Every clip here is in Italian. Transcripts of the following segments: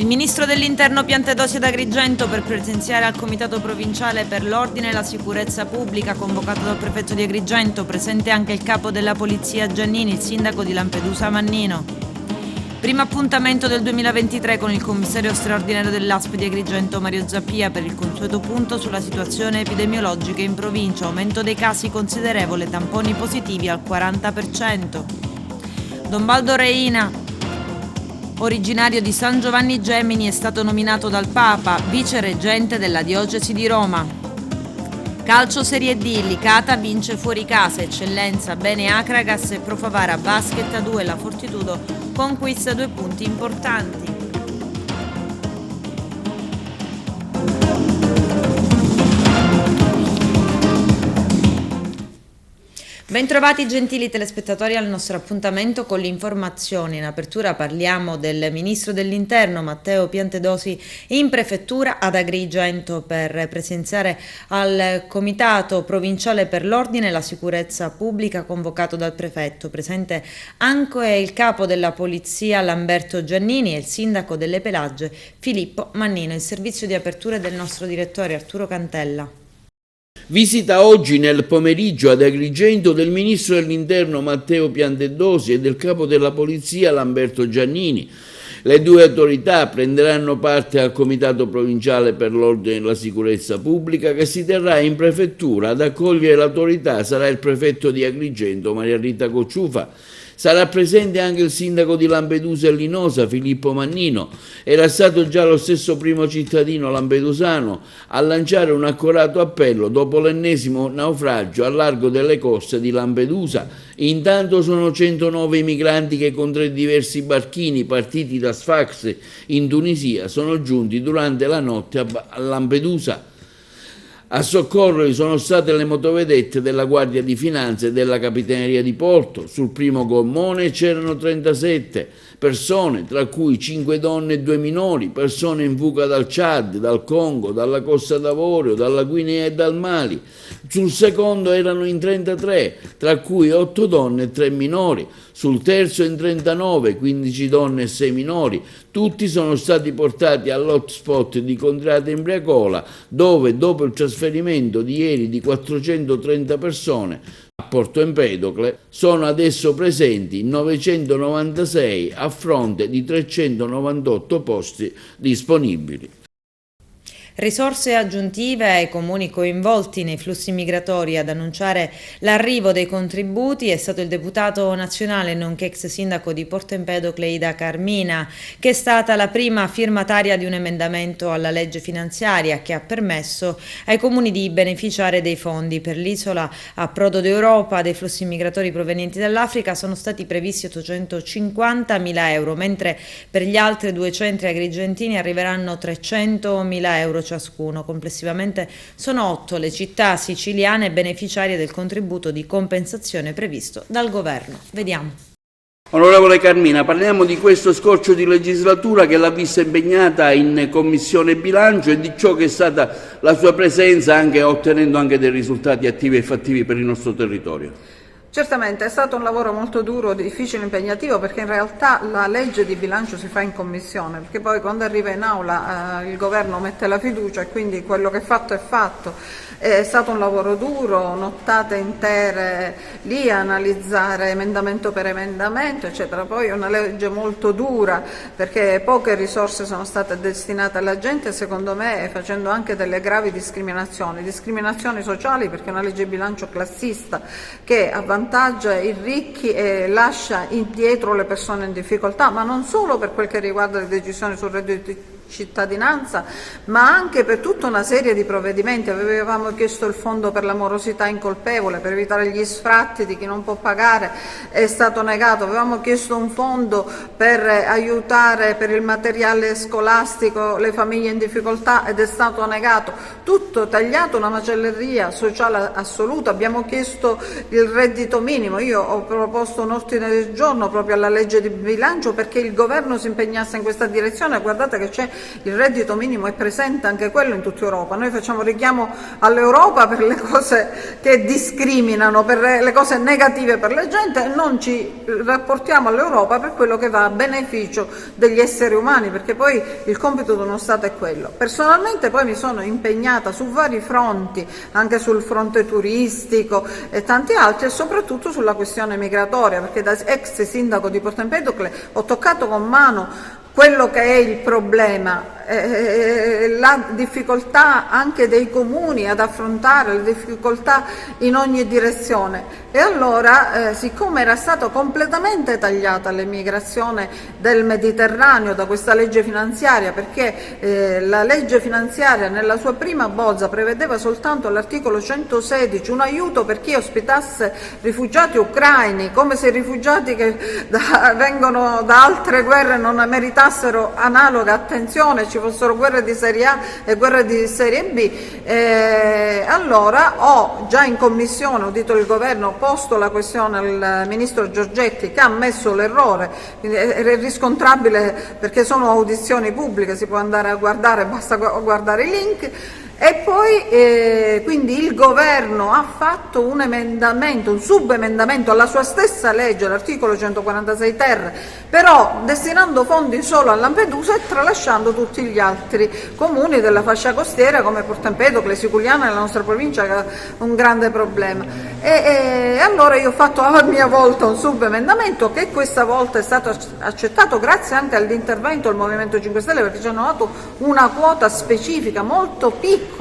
Il ministro dell'Interno Piantedosi ad Agrigento per presenziare al Comitato Provinciale per l'Ordine e la Sicurezza Pubblica convocato dal prefetto di Agrigento, presente anche il capo della Polizia Giannini, il sindaco di Lampedusa Mannino. Primo appuntamento del 2023 con il commissario straordinario dell'ASP di Agrigento Mario Zappia per il consueto punto sulla situazione epidemiologica in provincia, aumento dei casi considerevole, tamponi positivi al 40%. Don Baldo Reina, originario di San Giovanni Gemini, è stato nominato dal Papa vicereggente della diocesi di Roma. Calcio Serie D, Licata vince fuori casa, eccellenza Bene Acragas e Pro Favara Basket a 2, la Fortitudo conquista 2 punti importanti. Bentrovati gentili telespettatori al nostro appuntamento con l'informazione. In apertura parliamo del Ministro dell'Interno Matteo Piantedosi in prefettura ad Agrigento per presenziare al Comitato Provinciale per l'Ordine e la Sicurezza Pubblica convocato dal prefetto. Presente anche il capo della Polizia Lamberto Giannini e il sindaco delle Pelagie Filippo Mannino. Il servizio di apertura del nostro direttore Arturo Cantella. Visita oggi nel pomeriggio ad Agrigento del Ministro dell'Interno Matteo Piantedosi e del Capo della Polizia Lamberto Giannini. Le due autorità prenderanno parte al Comitato Provinciale per l'Ordine e la Sicurezza Pubblica che si terrà in prefettura. Ad accogliere l'autorità sarà il prefetto di Agrigento Maria Rita Cocciufa. Sarà presente anche il sindaco di Lampedusa e Linosa, Filippo Mannino. Era stato già lo stesso primo cittadino lampedusano a lanciare un accorato appello dopo l'ennesimo naufragio al largo delle coste di Lampedusa. Intanto sono 109 i migranti che con 3 diversi barchini partiti da Sfax in Tunisia sono giunti durante la notte a Lampedusa. A soccorrere sono state le motovedette della Guardia di Finanza e della Capitaneria di Porto. Sul primo gommone c'erano 37 persone, tra cui 5 donne e 2 minori, persone in fuga dal Chad, dal Congo, dalla Costa d'Avorio, dalla Guinea e dal Mali. Sul secondo erano in 33, tra cui 8 donne e 3 minori. Sul terzo in 39, 15 donne e 6 minori. Tutti sono stati portati all'hotspot di Condriata Imbriacola, dove dopo il trasferimento di ieri di 430 persone a Porto Empedocle sono adesso presenti 996 a fronte di 398 posti disponibili. Risorse aggiuntive ai comuni coinvolti nei flussi migratori. Ad annunciare l'arrivo dei contributi è stato il deputato nazionale nonché ex sindaco di Porto Empedocle Ida Carmina, che è stata la prima firmataria di un emendamento alla legge finanziaria che ha permesso ai comuni di beneficiare dei fondi. Per l'isola a Prodo d'Europa dei flussi migratori provenienti dall'Africa sono stati previsti 850.000 euro, mentre per gli altri 2 centri agrigentini arriveranno 300.000 euro ciascuno. Complessivamente sono 8 le città siciliane beneficiarie del contributo di compensazione previsto dal governo. Vediamo. Onorevole Carmina, parliamo di questo scorcio di legislatura che l'ha vista impegnata in Commissione Bilancio e di ciò che è stata la sua presenza, anche ottenendo anche dei risultati attivi e fattivi per il nostro territorio. Certamente è stato un lavoro molto duro, difficile, impegnativo, perché in realtà la legge di bilancio si fa in commissione, perché poi quando arriva in aula il governo mette la fiducia e quindi quello che è fatto è fatto. È stato un lavoro duro, nottate intere lì a analizzare emendamento per emendamento, eccetera. Poi è una legge molto dura perché poche risorse sono state destinate alla gente, secondo me facendo anche delle gravi discriminazioni sociali, perché è una legge di bilancio classista che avvantaggia i ricchi e lascia indietro le persone in difficoltà, ma non solo per quel che riguarda le decisioni sul reddito di cittadinanza, ma anche per tutta una serie di provvedimenti. Avevamo chiesto il fondo per la morosità incolpevole per evitare gli sfratti di chi non può pagare, è stato negato. Avevamo chiesto un fondo per aiutare per il materiale scolastico le famiglie in difficoltà ed è stato negato. Tutto tagliato, una macelleria sociale assoluta. Abbiamo chiesto il reddito minimo, io ho proposto un ordine del giorno proprio alla legge di bilancio perché il governo si impegnasse in questa direzione. Guardate che c'è il reddito minimo è presente anche quello in tutta Europa. Noi facciamo richiamo all'Europa per le cose che discriminano, per le cose negative per la gente, e non ci rapportiamo all'Europa per quello che va a beneficio degli esseri umani, perché poi il compito di uno Stato è quello. Personalmente poi mi sono impegnata su vari fronti, anche sul fronte turistico e tanti altri, e soprattutto sulla questione migratoria, perché da ex sindaco di Porto Empedocle ho toccato con mano quello che è il problema, la difficoltà anche dei comuni ad affrontare le difficoltà in ogni direzione. E allora, siccome era stata completamente tagliata l'immigrazione del Mediterraneo da questa legge finanziaria, perché la legge finanziaria nella sua prima bozza prevedeva soltanto all'articolo 116 un aiuto per chi ospitasse rifugiati ucraini, come se i rifugiati che vengono da altre guerre non meritassero analoga attenzione, ci fossero guerre di serie A e guerre di serie B. Allora ho già in commissione, ho udito il governo, posto la questione al ministro Giorgetti, che ha ammesso l'errore, è riscontrabile perché sono audizioni pubbliche, si può andare a guardare, basta guardare i link. E poi quindi il governo ha fatto un emendamento, un subemendamento alla sua stessa legge, l'articolo 146 ter, però destinando fondi solo a Lampedusa e tralasciando tutti gli altri comuni della fascia costiera come Porto Empedocle, Siculiana, nella nostra provincia, che ha un grande problema. E allora io ho fatto a mia volta un subemendamento che questa volta è stato accettato grazie anche all'intervento del Movimento 5 Stelle, perché ci hanno dato una quota specifica molto piccola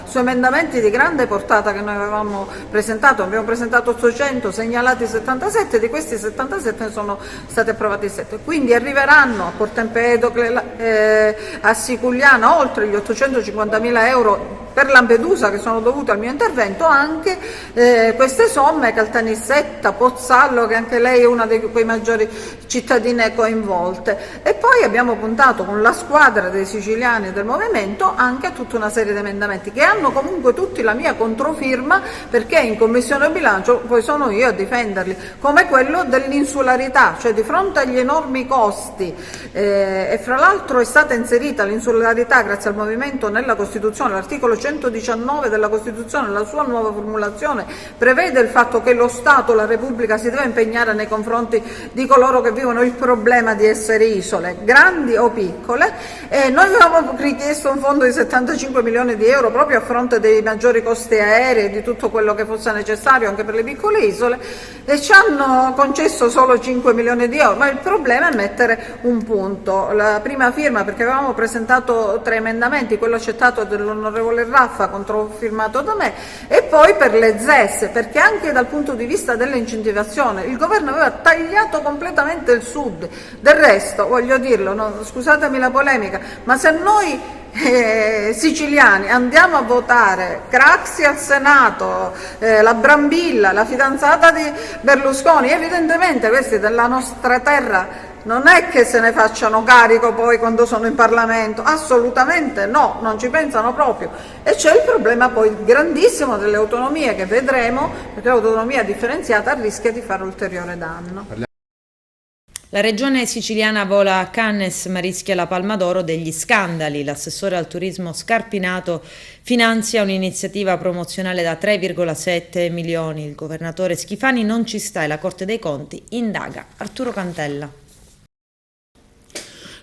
su emendamenti di grande portata che noi avevamo presentato. Abbiamo presentato 800, segnalati 77, di questi 77 ne sono stati approvati 7, quindi arriveranno a Porto Empedocle, a Siculiana, oltre gli 850.000 euro per Lampedusa che sono dovuti al mio intervento, anche queste somme, Caltanissetta, Pozzallo, che anche lei è una dei quei maggiori cittadine coinvolte. E poi abbiamo puntato con la squadra dei siciliani e del movimento anche a tutta una serie di emendamenti che hanno comunque tutti la mia controfirma, perché in Commissione Bilancio poi sono io a difenderli, come quello dell'insularità, cioè di fronte agli enormi costi, e fra l'altro è stata inserita l'insularità grazie al movimento nella Costituzione. L'articolo 119 della Costituzione, la sua nuova formulazione, prevede il fatto che lo Stato, la Repubblica, si deve impegnare nei confronti di coloro che vivono il problema di essere isole, grandi o piccole, e noi avevamo richiesto un fondo di 75 milioni di euro proprio a fronte dei maggiori costi aerei e di tutto quello che fosse necessario anche per le piccole isole, e ci hanno concesso solo 5 milioni di euro, ma il problema è mettere un punto. La prima firma, perché avevamo presentato 3 emendamenti, quello accettato dell'onorevole Raffa, controfirmato da me, e poi per le ZES, perché anche dal punto di vista dell'incentivazione il governo aveva tagliato completamente il Sud. Del resto, voglio dirlo, no, scusatemi la polemica, ma se noi siciliani andiamo a votare Craxi al Senato, la Brambilla, la fidanzata di Berlusconi, evidentemente questi della nostra terra non è che se ne facciano carico poi quando sono in Parlamento, assolutamente no, non ci pensano proprio. E c'è il problema poi grandissimo delle autonomie, che vedremo, perché l'autonomia differenziata rischia di fare ulteriore danno. La regione siciliana vola a Cannes ma rischia la Palma d'Oro degli scandali. L'assessore al turismo Scarpinato finanzia un'iniziativa promozionale da 3,7 milioni. Il governatore Schifani non ci sta e la Corte dei Conti indaga. Arturo Cantella.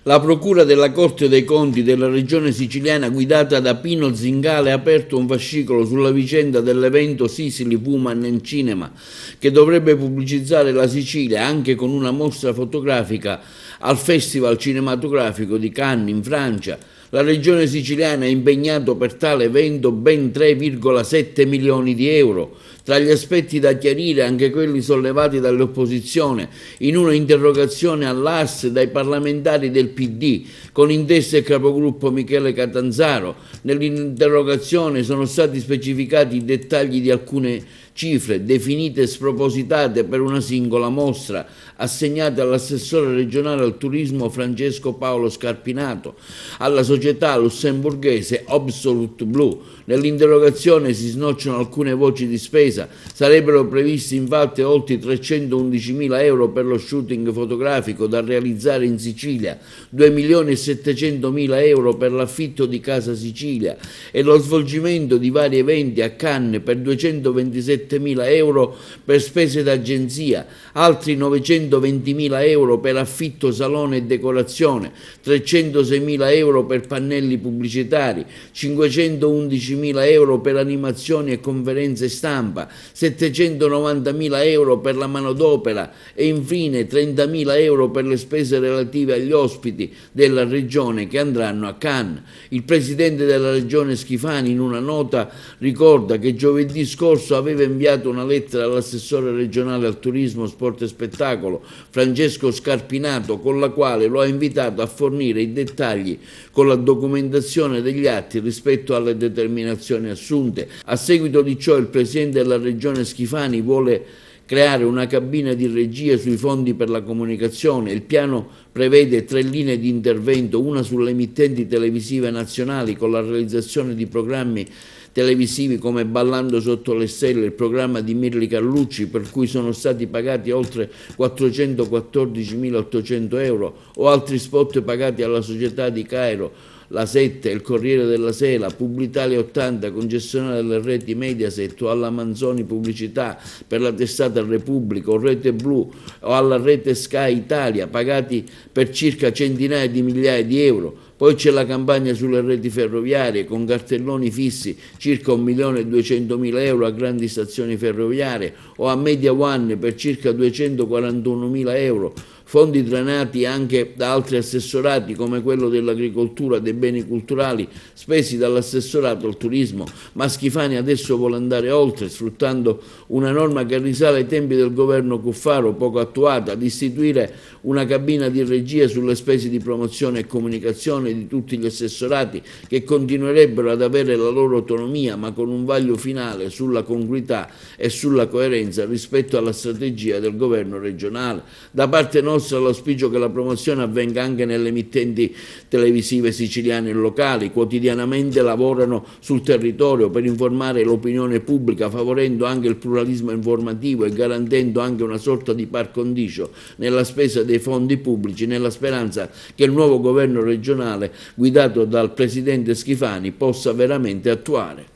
La Procura della Corte dei Conti della Regione Siciliana, guidata da Pino Zingale, ha aperto un fascicolo sulla vicenda dell'evento Sicily Woman in Cinema, che dovrebbe pubblicizzare la Sicilia anche con una mostra fotografica al Festival Cinematografico di Cannes in Francia. La Regione Siciliana ha impegnato per tale evento ben 3,7 milioni di euro. Tra gli aspetti da chiarire anche quelli sollevati dall'opposizione in una interrogazione all'ARS dai parlamentari del PD, con in testa il capogruppo Michele Catanzaro. Nell'interrogazione sono stati specificati i dettagli di alcune cifre definite spropositate per una singola mostra, assegnate all'assessore regionale al turismo Francesco Paolo Scarpinato, alla società lussemburghese Absolute Blue. Nell'interrogazione si snocciano alcune voci di spesa spesa. Sarebbero previsti infatti oltre 311.000 euro per lo shooting fotografico da realizzare in Sicilia, 2.700.000 euro per l'affitto di Casa Sicilia e lo svolgimento di vari eventi a Cannes per 227.000 euro per spese d'agenzia, altri 920.000 euro per affitto salone e decorazione, 306.000 euro per pannelli pubblicitari, 511.000 euro per animazioni e conferenze stampa, 790.000 euro per la manodopera e infine 30.000 euro per le spese relative agli ospiti della regione che andranno a Cannes. Il presidente della regione Schifani in una nota ricorda che giovedì scorso aveva inviato una lettera all'assessore regionale al turismo, sport e spettacolo Francesco Scarpinato, con la quale lo ha invitato a fornire i dettagli con la documentazione degli atti rispetto alle determinazioni assunte. A seguito di ciò il presidente della regione Schifani vuole creare una cabina di regia sui fondi per la comunicazione. Il piano prevede 3 linee di intervento, una sulle emittenti televisive nazionali con la realizzazione di programmi televisivi come Ballando sotto le stelle, il programma di Mirli Carlucci, per cui sono stati pagati oltre 414.800 euro, o altri spot pagati alla società di Cairo, La 7, il Corriere della Sera, Publitalia 80, concessionaria delle reti Mediaset, o alla Manzoni Pubblicità per la testata Repubblica, o Rete Blu, o alla rete Sky Italia, pagati per circa centinaia di migliaia di euro. Poi c'è la campagna sulle reti ferroviarie con cartelloni fissi, circa 1.200.000 euro a grandi stazioni ferroviarie, o a Media One per circa 241.000 euro. Fondi drenati anche da altri assessorati come quello dell'agricoltura, dei beni culturali, spesi dall'assessorato al turismo, ma Schifani adesso vuole andare oltre, sfruttando una norma che risale ai tempi del governo Cuffaro, poco attuata, ad istituire una cabina di regia sulle spese di promozione e comunicazione di tutti gli assessorati, che continuerebbero ad avere la loro autonomia, ma con un vaglio finale sulla congruità e sulla coerenza rispetto alla strategia del governo regionale. Da parte nostra l'auspicio che la promozione avvenga anche nelle emittenti televisive siciliane e locali. Quotidianamente lavorano sul territorio per informare l'opinione pubblica, favorendo anche il pluralismo informativo e garantendo anche una sorta di par condicio nella spesa dei fondi pubblici, nella speranza che il nuovo governo regionale guidato dal presidente Schifani possa veramente attuare.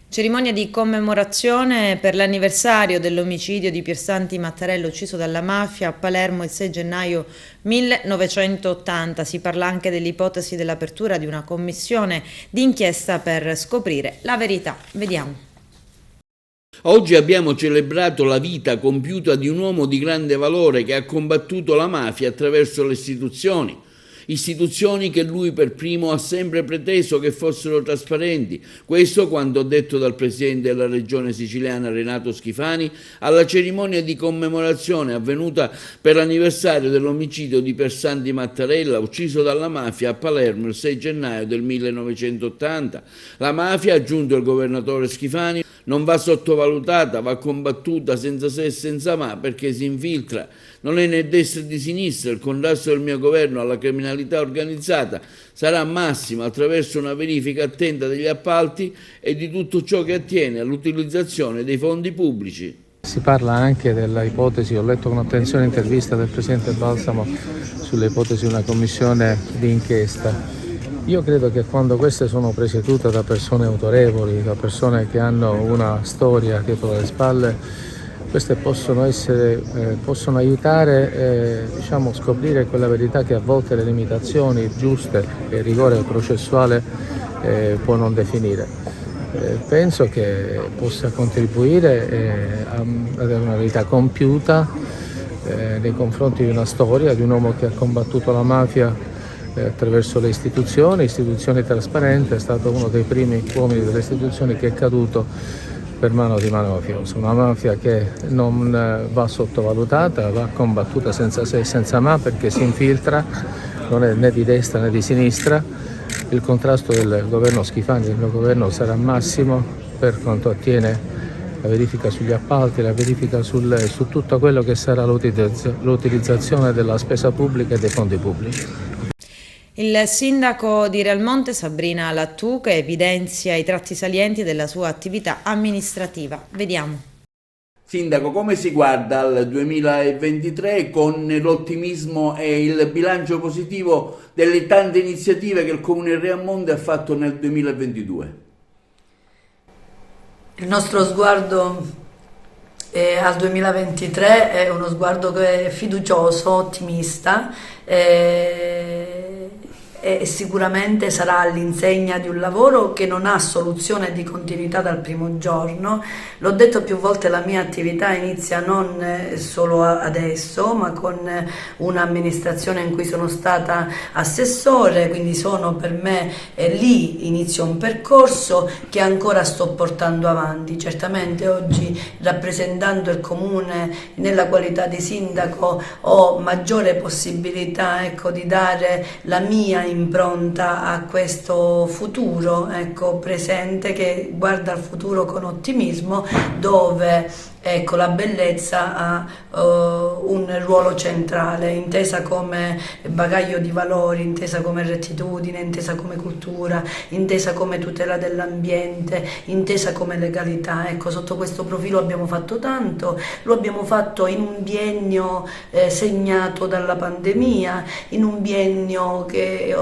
Cerimonia di commemorazione per l'anniversario dell'omicidio di Piersanti Mattarella ucciso dalla mafia a Palermo il 6 gennaio 1980. Si parla anche dell'ipotesi dell'apertura di una commissione d'inchiesta per scoprire la verità. Vediamo. Oggi abbiamo celebrato la vita compiuta di un uomo di grande valore che ha combattuto la mafia attraverso le istituzioni che lui per primo ha sempre preteso che fossero trasparenti. Questo quanto detto dal presidente della regione siciliana Renato Schifani alla cerimonia di commemorazione avvenuta per l'anniversario dell'omicidio di Piersanti Mattarella, ucciso dalla mafia a Palermo il 6 gennaio del 1980. La mafia, ha aggiunto il governatore Schifani, non va sottovalutata, va combattuta senza se e senza ma, perché si infiltra. Non è né destra né di sinistra. Il contrasto del mio governo alla criminalità organizzata sarà massimo attraverso una verifica attenta degli appalti e di tutto ciò che attiene all'utilizzazione dei fondi pubblici. Si parla anche della ipotesi, ho letto con attenzione l'intervista del Presidente Balsamo sulle ipotesi di una commissione di inchiesta. Io credo che quando queste sono presiedute da persone autorevoli, da persone che hanno una storia dietro le spalle, queste possono aiutare a scoprire quella verità che a volte le limitazioni giuste e il rigore processuale può non definire. Penso che possa contribuire ad avere una verità compiuta nei confronti di una storia, di un uomo che ha combattuto la mafia attraverso le istituzioni trasparenti, è stato uno dei primi uomini delle istituzioni che è caduto per mano di mafioso. Una mafia che non va sottovalutata, va combattuta senza se e senza ma, perché si infiltra, non è né di destra né di sinistra. Il contrasto del governo Schifani, del mio governo, sarà massimo per quanto attiene la verifica sugli appalti, la verifica su tutto quello che sarà l'utilizzazione della spesa pubblica e dei fondi pubblici. Il sindaco di Realmonte, Sabrina Lattù, che evidenzia i tratti salienti della sua attività amministrativa. Vediamo. Sindaco, come si guarda al 2023 con l'ottimismo e il bilancio positivo delle tante iniziative che il Comune di Realmonte ha fatto nel 2022? Il nostro sguardo al 2023 è uno sguardo che è fiducioso, ottimista, e sicuramente sarà all'insegna di un lavoro che non ha soluzione di continuità dal primo giorno. L'ho detto più volte, la mia attività inizia non solo adesso, ma con un'amministrazione in cui sono stata assessore, quindi sono per me lì inizio un percorso che ancora sto portando avanti. Certamente oggi, rappresentando il Comune nella qualità di sindaco, ho maggiore possibilità, ecco, di dare la mia impronta a questo futuro, ecco, presente, che guarda al futuro con ottimismo, dove, ecco, la bellezza ha un ruolo centrale, intesa come bagaglio di valori, intesa come rettitudine, intesa come cultura, intesa come tutela dell'ambiente, intesa come legalità. Ecco, sotto questo profilo abbiamo fatto tanto, lo abbiamo fatto in un biennio segnato dalla pandemia, in un biennio che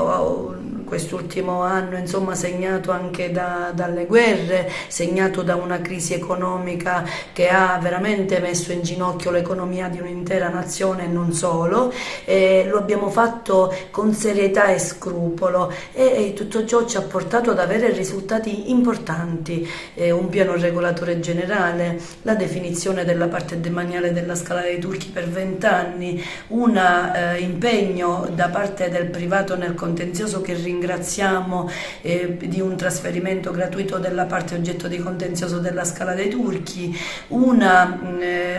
quest'ultimo anno, insomma, segnato anche dalle guerre, segnato da una crisi economica che ha veramente messo in ginocchio l'economia di un'intera nazione e non solo. Lo abbiamo fatto con serietà e scrupolo, e tutto ciò ci ha portato ad avere risultati importanti: un piano regolatore generale, la definizione della parte demaniale della Scala dei Turchi per 20 anni, un impegno da parte del privato nel contenzioso, che ringraziamo, di un trasferimento gratuito della parte oggetto di contenzioso della Scala dei Turchi, una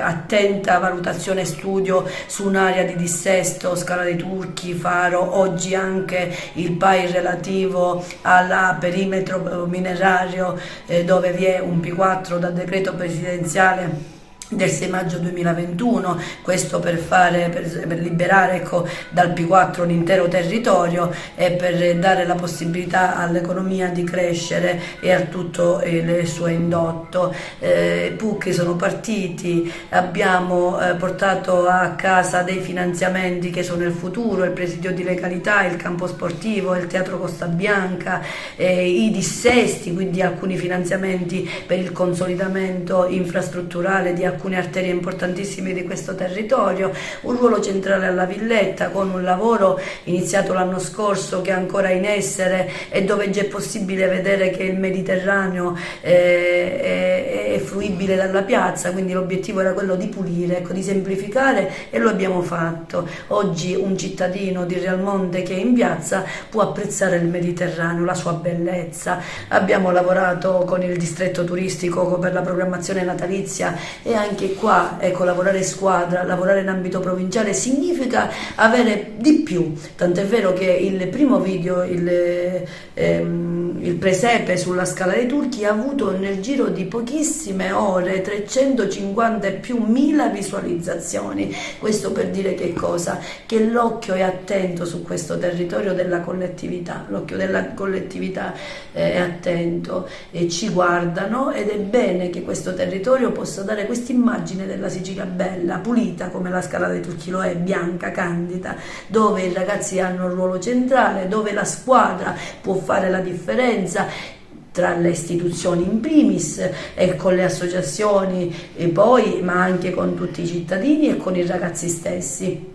attenta valutazione e studio su un'area di dissesto, Scala dei Turchi, Faro, oggi anche il PAI relativo al perimetro minerario, dove vi è un P4 da decreto presidenziale del 6 maggio 2021, questo per liberare, ecco, dal P4 un intero territorio e per dare la possibilità all'economia di crescere e a tutto il suo indotto. PUC sono partiti, abbiamo portato a casa dei finanziamenti che sono il futuro, il presidio di legalità, il campo sportivo, il teatro Costa Bianca, i dissesti, quindi alcuni finanziamenti per il consolidamento infrastrutturale di alcune arterie importantissime di questo territorio, un ruolo centrale alla Villetta, con un lavoro iniziato l'anno scorso che è ancora in essere e dove già è possibile vedere che il Mediterraneo è fruibile dalla piazza. Quindi l'obiettivo era quello di pulire, ecco, di semplificare, e lo abbiamo fatto. Oggi un cittadino di Realmonte che è in piazza può apprezzare il Mediterraneo, la sua bellezza. Abbiamo lavorato con il distretto turistico per la programmazione natalizia, e anche qua, ecco, lavorare squadra, lavorare in ambito provinciale significa avere di più, tant'è vero che il primo video, il presepe sulla Scala dei Turchi, ha avuto nel giro di pochissime ore 350 e più mila visualizzazioni. Questo per dire che cosa? Che l'occhio è attento su questo territorio della collettività, l'occhio della collettività è attento e ci guardano, ed è bene che questo territorio possa dare questa immagine della Sicilia bella, pulita come la Scala dei Turchi lo è, bianca, candida, dove i ragazzi hanno un ruolo centrale, dove la squadra può fare la differenza tra le istituzioni in primis e con le associazioni e poi, ma anche con tutti i cittadini e con i ragazzi stessi,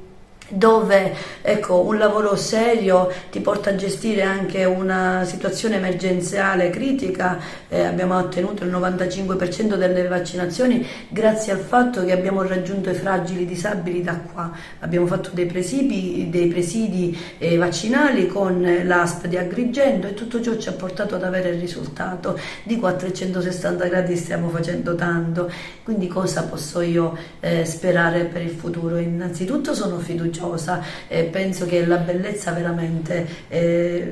dove, ecco, un lavoro serio ti porta a gestire anche una situazione emergenziale critica. Abbiamo ottenuto il 95% delle vaccinazioni grazie al fatto che abbiamo raggiunto i fragili disabili da qua. Abbiamo fatto dei presidi vaccinali con l'ASP di Agrigento, e tutto ciò ci ha portato ad avere il risultato. Di qua a 360 gradi stiamo facendo tanto, quindi cosa posso io sperare per il futuro? Innanzitutto sono fiduciosa coraggiosa, penso che la bellezza veramente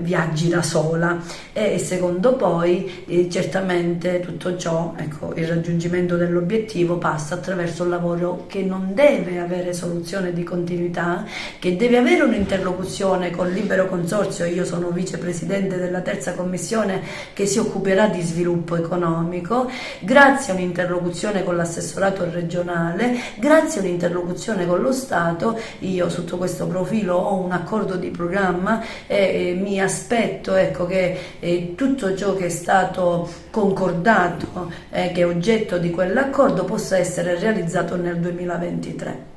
viaggi da sola, e secondo poi certamente tutto ciò, ecco, il raggiungimento dell'obiettivo passa attraverso un lavoro che non deve avere soluzione di continuità, che deve avere un'interlocuzione con Libero Consorzio. Io sono vicepresidente della terza commissione che si occuperà di sviluppo economico, grazie a un'interlocuzione con l'assessorato regionale, grazie a un'interlocuzione con lo Stato. Io sotto questo profilo ho un accordo di programma e mi aspetto, ecco, che tutto ciò che è stato concordato, che è oggetto di quell'accordo, possa essere realizzato nel 2023.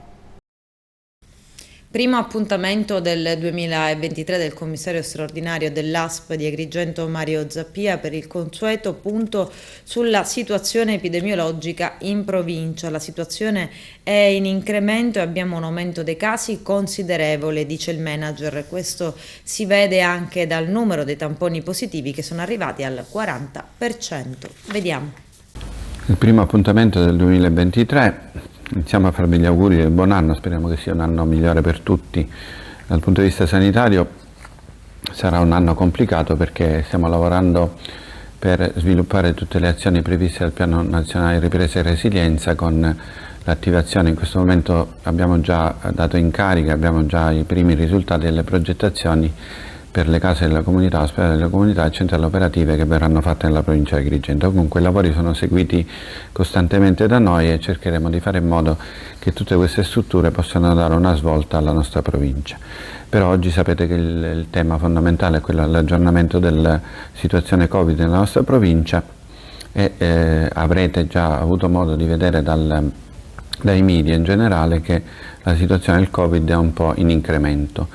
Primo appuntamento del 2023 del commissario straordinario dell'ASP di Agrigento Mario Zappia per il consueto punto sulla situazione epidemiologica in provincia. La situazione è in incremento e abbiamo un aumento dei casi considerevole, dice il manager. Questo si vede anche dal numero dei tamponi positivi che sono arrivati al 40%. Vediamo. Il primo appuntamento del 2023. Iniziamo a farvi gli auguri del buon anno, speriamo che sia un anno migliore per tutti. Dal punto di vista sanitario sarà un anno complicato perché stiamo lavorando per sviluppare tutte le azioni previste dal Piano Nazionale di Ripresa e Resilienza con l'attivazione. In questo momento abbiamo già dato in carica, abbiamo già i primi risultati delle progettazioni per le case della comunità, ospedali della comunità e centrali operative che verranno fatte nella provincia di Agrigento. Comunque i lavori sono seguiti costantemente da noi e cercheremo di fare in modo che tutte queste strutture possano dare una svolta alla nostra provincia. Però oggi sapete che il tema fondamentale è quello dell'aggiornamento della situazione Covid nella nostra provincia e avrete già avuto modo di vedere dai media in generale che la situazione del Covid è un po' in incremento.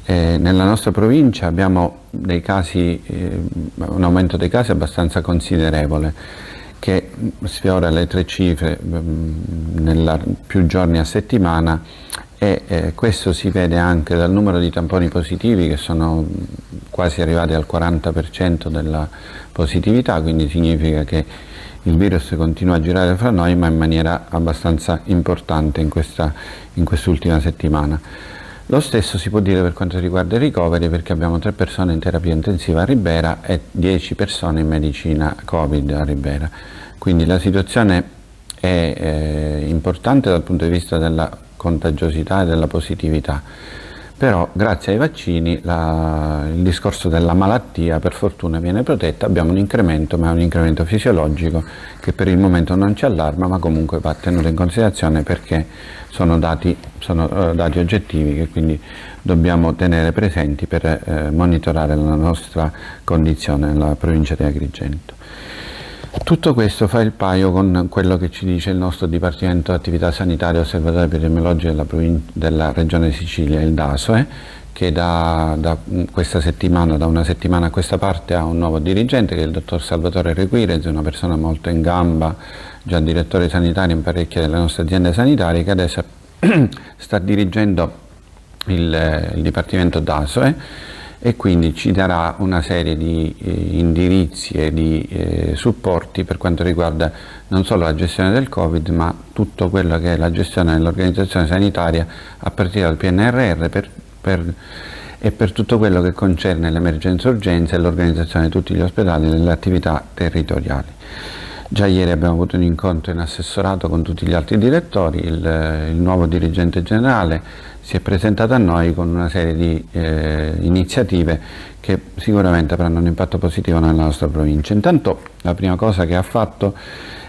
Nella nostra provincia abbiamo dei casi, un aumento dei casi abbastanza considerevole che sfiora le 3 cifre più giorni a settimana e questo si vede anche dal numero di tamponi positivi che sono quasi arrivati al 40% della positività, quindi significa che il virus continua a girare fra noi ma in maniera abbastanza importante in quest'ultima settimana. Lo stesso si può dire per quanto riguarda i ricoveri, perché abbiamo 3 persone in terapia intensiva a Ribera e 10 persone in medicina Covid a Ribera. Quindi la situazione è importante dal punto di vista della contagiosità e della positività, però grazie ai vaccini il discorso della malattia per fortuna viene protetta. Abbiamo un incremento, ma è un incremento fisiologico che per il momento non ci allarma, ma comunque va tenuto in considerazione perché sono dati oggettivi che quindi dobbiamo tenere presenti per monitorare la nostra condizione nella provincia di Agrigento. Tutto questo fa il paio con quello che ci dice il nostro Dipartimento Attività Sanitarie e Osservatorio Epidemiologico della Regione Sicilia, il DASOE, che da questa settimana, da una settimana a questa parte, ha un nuovo dirigente che è il dottor Salvatore Requirez, una persona molto in gamba, già direttore sanitario in parecchie delle nostre aziende sanitarie, che adesso sta dirigendo il Dipartimento DASOE e quindi ci darà una serie di indirizzi e di supporti per quanto riguarda non solo la gestione del Covid, ma tutto quello che è la gestione dell'organizzazione sanitaria a partire dal PNRR e per tutto quello che concerne l'emergenza-urgenza e l'organizzazione di tutti gli ospedali e delle attività territoriali. Già ieri abbiamo avuto un incontro in assessorato con tutti gli altri direttori, il nuovo dirigente generale si è presentato a noi con una serie di iniziative che sicuramente avranno un impatto positivo nella nostra provincia. Intanto la prima cosa che ha fatto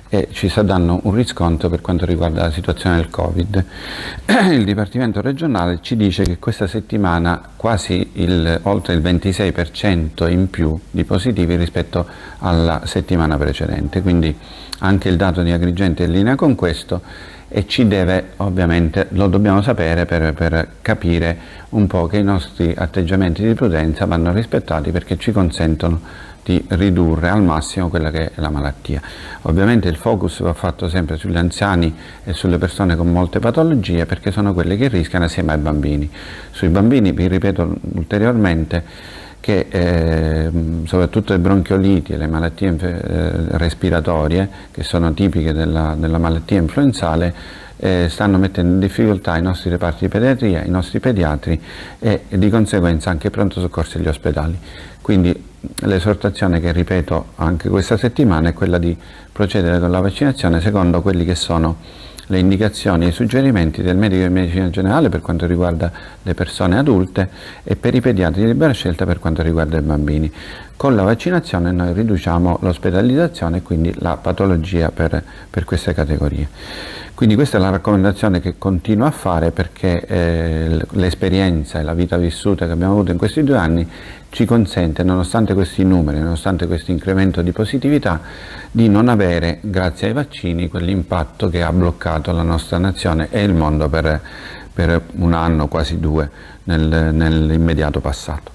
è ci sta dando un riscontro per quanto riguarda la situazione del Covid. Il Dipartimento regionale ci dice che questa settimana quasi oltre il 26% in più di positivi rispetto alla settimana precedente, quindi anche il dato di Agrigento è in linea con questo e ci deve, ovviamente, lo dobbiamo sapere per capire un po' che i nostri atteggiamenti di prudenza vanno rispettati perché ci consentono di ridurre al massimo quella che è la malattia. Ovviamente il focus va fatto sempre sugli anziani e sulle persone con molte patologie perché sono quelle che rischiano assieme ai bambini. Sui bambini vi ripeto ulteriormente che soprattutto le bronchioliti e le malattie respiratorie che sono tipiche della malattia influenzale stanno mettendo in difficoltà i nostri reparti di pediatria, i nostri pediatri e di conseguenza anche i pronto soccorso e gli ospedali. Quindi l'esortazione che ripeto anche questa settimana è quella di procedere con la vaccinazione secondo quelli che sono le indicazioni e i suggerimenti del medico di medicina generale per quanto riguarda le persone adulte e per i pediatri di libera scelta per quanto riguarda i bambini. Con la vaccinazione noi riduciamo l'ospedalizzazione e quindi la patologia per queste categorie. Quindi questa è la raccomandazione che continuo a fare perché l'esperienza e la vita vissuta che abbiamo avuto in questi 2 anni ci consente, nonostante questi numeri, nonostante questo incremento di positività, di non avere, grazie ai vaccini, quell'impatto che ha bloccato la nostra nazione e il mondo per 1 anno, quasi 2, nell'immediato passato.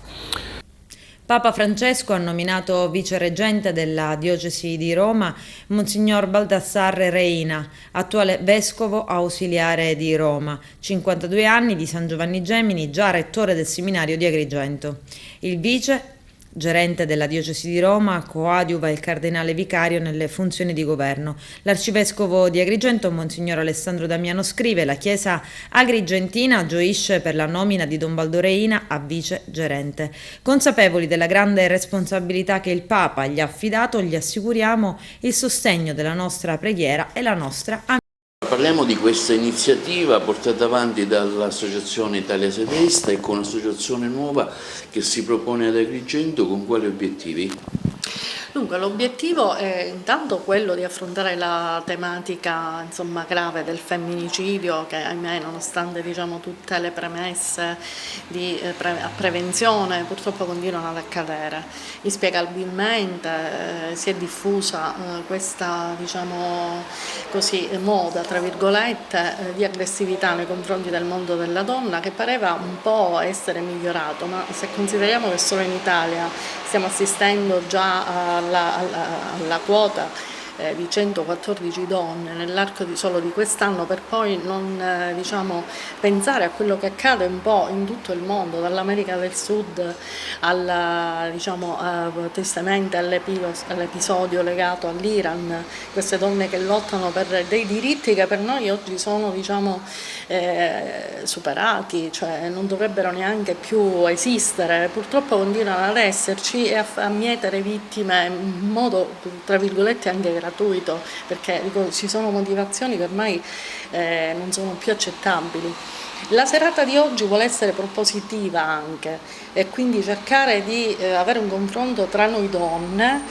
Papa Francesco ha nominato vicereggente della diocesi di Roma Monsignor Baldassarre Reina, attuale vescovo ausiliare di Roma, 52 anni, di San Giovanni Gemini, già rettore del seminario di Agrigento. Il vice gerente della diocesi di Roma coadiuva il cardinale vicario nelle funzioni di governo. L'arcivescovo di Agrigento, Monsignor Alessandro Damiano, scrive: la Chiesa agrigentina gioisce per la nomina di Don Baldo Reina a vice gerente. Consapevoli della grande responsabilità che il Papa gli ha affidato, gli assicuriamo il sostegno della nostra preghiera e la nostra amicizia. Parliamo di questa iniziativa portata avanti dall'Associazione Italia Sedesta e con un'associazione nuova che si propone ad Agrigento. Con quali obiettivi? Dunque, l'obiettivo è intanto quello di affrontare la tematica grave del femminicidio che, ahimè, nonostante tutte le premesse a prevenzione, purtroppo continuano ad accadere. Inspiegabilmente si è diffusa questa moda, tra virgolette, di aggressività nei confronti del mondo della donna, che pareva un po' essere migliorato, ma se consideriamo che solo in Italia stiamo assistendo già alla quota di 114 donne nell'arco solo di quest'anno, per poi non pensare a quello che accade un po' in tutto il mondo, dall'America del Sud tristemente all'episodio legato all'Iran, queste donne che lottano per dei diritti che per noi oggi sono superati, cioè non dovrebbero neanche più esistere, purtroppo continuano ad esserci e a mietere vittime in modo, tra virgolette, anche gratuito, perché ci sono motivazioni che ormai non sono più accettabili. La serata di oggi vuole essere propositiva anche e quindi cercare di avere un confronto tra noi donne,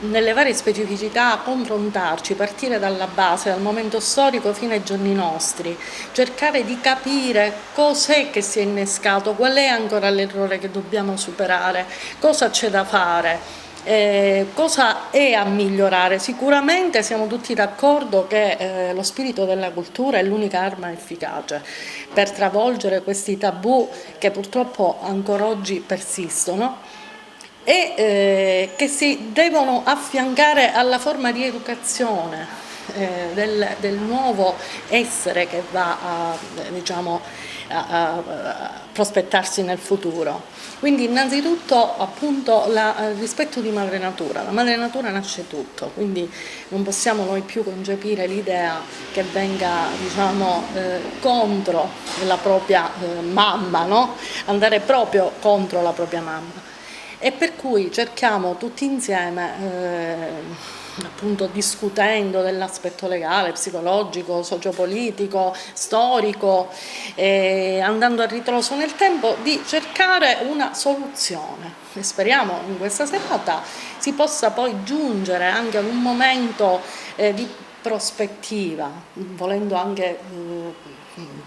nelle varie specificità confrontarci, partire dalla base, dal momento storico fino ai giorni nostri, cercare di capire cos'è che si è innescato, qual è ancora l'errore che dobbiamo superare, cosa c'è da fare. Cosa è a migliorare? Sicuramente siamo tutti d'accordo che lo spirito della cultura è l'unica arma efficace per travolgere questi tabù che purtroppo ancora oggi persistono e che si devono affiancare alla forma di educazione del nuovo essere che va a prospettarsi nel futuro. Quindi innanzitutto appunto il rispetto di madre natura. La madre natura nasce tutto, quindi non possiamo noi più concepire l'idea che venga contro la propria mamma, no? Andare proprio contro la propria mamma. E per cui cerchiamo tutti insieme appunto discutendo dell'aspetto legale, psicologico, sociopolitico, storico, andando a ritroso nel tempo, di cercare una soluzione. E speriamo in questa serata si possa poi giungere anche ad un momento di prospettiva, volendo anche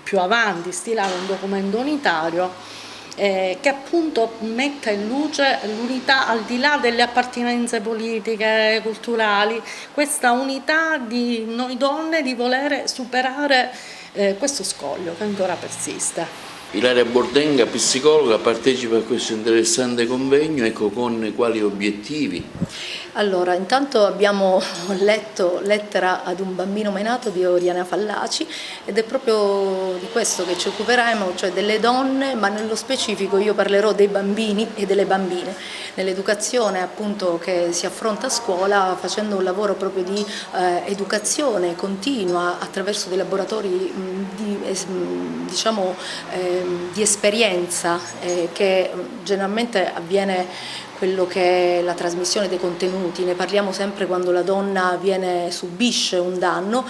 più avanti stilare un documento unitario che appunto metta in luce l'unità al di là delle appartenenze politiche, culturali, questa unità di noi donne di volere superare questo scoglio che ancora persiste. Ilaria Bordenga, psicologa, partecipa a questo interessante convegno, con quali obiettivi? Allora, intanto abbiamo letto Lettera ad un bambino mai nato di Oriana Fallaci ed è proprio di questo che ci occuperemo, cioè delle donne, ma nello specifico io parlerò dei bambini e delle bambine, nell'educazione appunto che si affronta a scuola facendo un lavoro proprio di educazione continua attraverso dei laboratori di esperienza che generalmente avviene quello che è la trasmissione dei contenuti. Ne parliamo sempre quando la donna subisce un danno,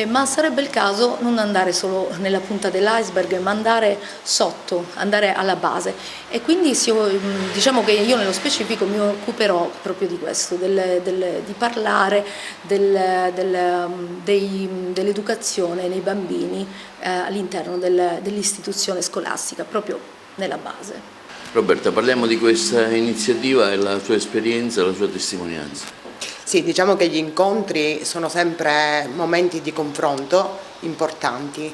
ma sarebbe il caso non andare solo nella punta dell'iceberg, ma andare sotto, andare alla base. E quindi diciamo che io nello specifico mi occuperò proprio di questo, di parlare dell'educazione nei bambini all'interno dell'istituzione scolastica, proprio nella base. Roberta, parliamo di questa iniziativa e la sua esperienza, la sua testimonianza. Sì, diciamo che gli incontri sono sempre momenti di confronto importanti.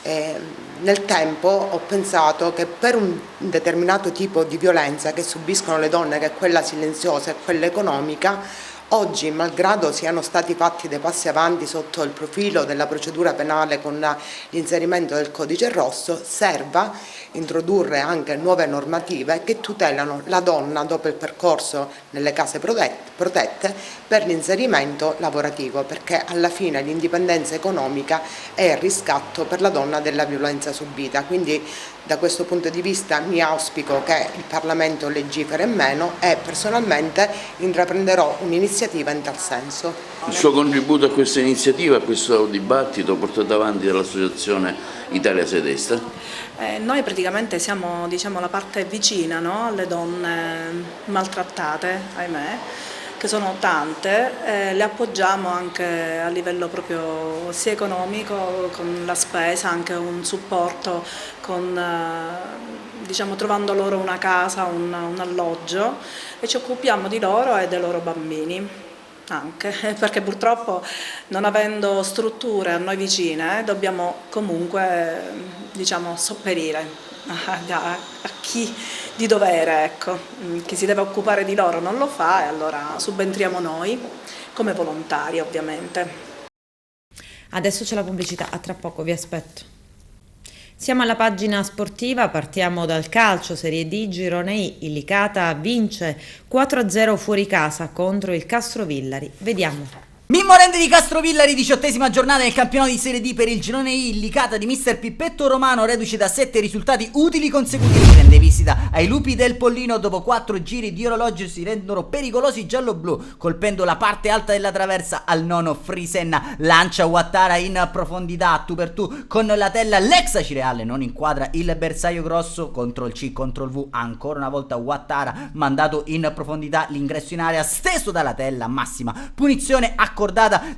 Nel tempo ho pensato che per un determinato tipo di violenza che subiscono le donne, che è quella silenziosa e quella economica, oggi, malgrado siano stati fatti dei passi avanti sotto il profilo della procedura penale con l'inserimento del codice rosso, serva introdurre anche nuove normative che tutelano la donna dopo il percorso nelle case protette per l'inserimento lavorativo, perché alla fine l'indipendenza economica è il riscatto per la donna della violenza subita. Quindi da questo punto di vista mi auspico che il Parlamento legiferi meno e personalmente intraprenderò un'iniziativa in tal senso. Il suo contributo a questa iniziativa, a questo dibattito portato avanti dall'Associazione Italia Sedesta? Noi praticamente siamo, diciamo, la parte vicina, no? Alle donne maltrattate, ahimè, che sono tante, le appoggiamo anche a livello proprio sia economico, con la spesa, anche un supporto, diciamo, trovando loro una casa, un alloggio, e ci occupiamo di loro e dei loro bambini. Anche perché purtroppo, non avendo strutture a noi vicine, dobbiamo comunque, diciamo, sopperire a chi di dovere, ecco. Chi si deve occupare di loro non lo fa e allora subentriamo noi come volontari, ovviamente. Adesso c'è la pubblicità, a tra poco, vi aspetto. Siamo alla pagina sportiva, partiamo dal calcio, Serie D, Girone I, il Licata vince 4-0 fuori casa contro il Castrovillari. Vediamo. Mimmo Rende di Castrovillari, 18ª giornata del campionato di Serie D per il Girone I, il Licata di mister Pippetto Romano, reduce da 7 risultati utili consecutivi, prende visita ai Lupi del Pollino. Dopo 4 giri di orologio si rendono pericolosi giallo-blu, colpendo la parte alta della traversa al nono Frisenna, lancia Ouattara in profondità a tu per tu con la tella, l'ex Cireale non inquadra il bersaglio grosso, contro il C, contro il V, ancora una volta Ouattara mandato in profondità, l'ingresso in area steso dalla tella, massima punizione accordata